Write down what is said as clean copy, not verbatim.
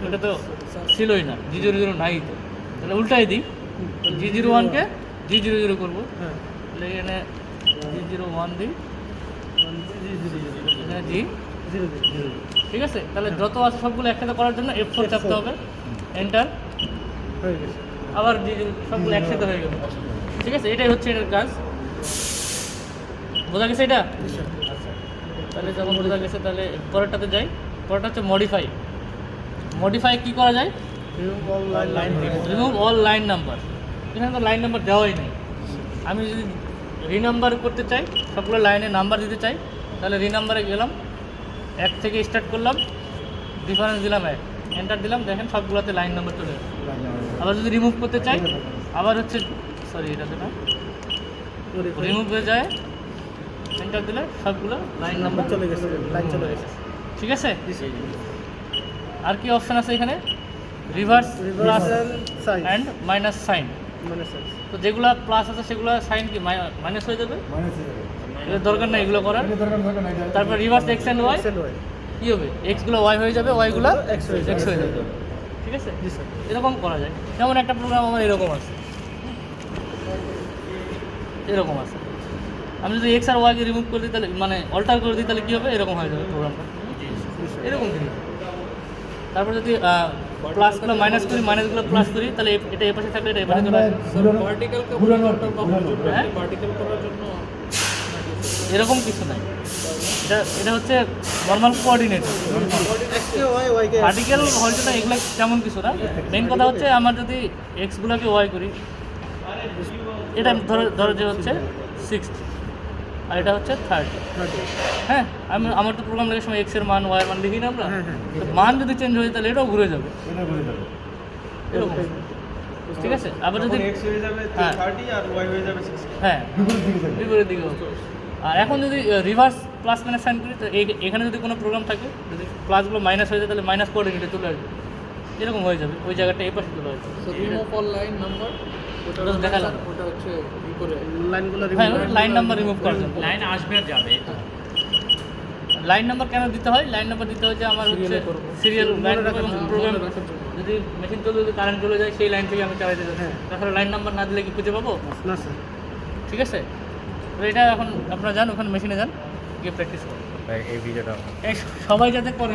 এটা তো ছিলই না, G00 নাই তো, তাহলে উল্টাই দিই, G01কে G00 করবো, তাহলে এখানে G01 দিই, এখানে G00, ঠিক আছে। তাহলে যত আছে সবগুলো একসাথে করার জন্য F4 চাপতে হবে, এন্টার হয়ে গেছে, আবার সবগুলো একসাথে হয়ে গেল, ঠিক আছে। এটাই হচ্ছে এটার কাজ, বোঝা গেছে এটা? তাহলে যখন বোঝা গেছে তাহলে পরেরটাতে যাই। পরেরটা হচ্ছে মডিফাই। মডিফাই কী করা যায়? Remove all line number. এখানে তো লাইন নাম্বার দেওয়াই নেই। আমি যদি রিনাম্বার করতে চাই, সবগুলো লাইনে নাম্বার দিতে চাই, তাহলে রিনাম্বারে গেলাম, 1 থেকে স্টার্ট করলাম, ডিফারেন্স দিলাম 1, এন্টার দিলাম, দেখেন সবগুলোতে লাইন নাম্বার চলে গেছে। আবার যদি রিমুভ করতে চাই, আবার হচ্ছে এটাতে না, রিমুভ হয়ে যায়, এন্টার দিলে সবগুলো লাইন নাম্বার চলে গেছে, ঠিক আছে। আর কি অপশান আছে এখানে? Reverse, plus and minus sign. তো যেগুলো প্লাস আছে সেগুলো সাইন কি মাইনাস হয়ে যাবে, এর দরকার নেই এগুলো করার। তারপর রিভার্স এক্স অ্যান্ড ওয়াই কী হবে? এক্সগুলো ওয়াই হয়ে যাবে, ওয়াইগুলো এক্স হয়ে যাবে, ঠিক আছে। এরকম করা যায়। যেমন একটা প্রোগ্রাম আমার এরকম আছে, আমি যদি এক্স আর ওয়াইকে রিমুভ করে দিই, তাহলে মানে অল্টার করে দিই, তাহলে কী হবে? এরকম হয়ে যাবে প্রোগ্রামটা, এরকম কি। তারপর যদি প্লাসগুলো মাইনাস করি, মাইনাসগুলো প্লাস করি, তাহলে এটা এ পাশে থাকলে এটা এ পাশে চলে আসবে। এরকম কিছু নাই, এটা হচ্ছে নর্মাল কোঅর্ডিনেট। ভার্টিক্যাল হয়তো না, এগুলো তেমন কিছু না। মেইন কথা হচ্ছে আমার যদি এক্সগুলোকে ওয়াই করি, এটা ধরো যে হচ্ছে 60 আর এটা হচ্ছে 30, হ্যাঁ। আমার তো প্রোগ্রাম লেখার সময় এক্সের মান ওয়াইয়ের মান লিখি না আমরা, তো মান যদি চেঞ্জ হয়ে তাহলে এটাও ঘুরে যাবে, এরকম, ঠিক আছে। আবার যদি হ্যাঁ বিপরীত দিকে হবে। আর এখন যদি রিভার্স প্লাস মাইনাস সাইন করি, তো এখানে যদি কোনো প্রোগ্রাম থাকে, যদি প্লাসগুলো মাইনাস হয়ে যায়, তাহলে মাইনাস কোঅর্ডিনেটে চলে আসবে, এরকম হয়ে যাবে, ওই জায়গাটা এই পাশে চলে আসবে। দেখালাম ওটা হচ্ছে লাইন নাম্বার রিমুভ করার জন্য। লাইন আসবে আর যাবে, লাইন নাম্বার কেন দিতে হয়? লাইন নাম্বার দিতে হয় যে আমার হচ্ছে সিরিয়াল লাইন এবং প্রোগ্রাম, যদি মেশিন চলে, যদি কারেন্ট চলে যায়, সেই লাইন থেকে আমি চালাইতে যাচ্ছি, তাছাড়া লাইন নাম্বার না দিলে কি খুঁজে পাবো না, স্যার, ঠিক আছে। তো এটা এখন আপনারা যান, ওখানে মেশিনে যান, গিয়ে প্র্যাকটিস করুন। এই ভিডিওটা সবাই যাতে করে।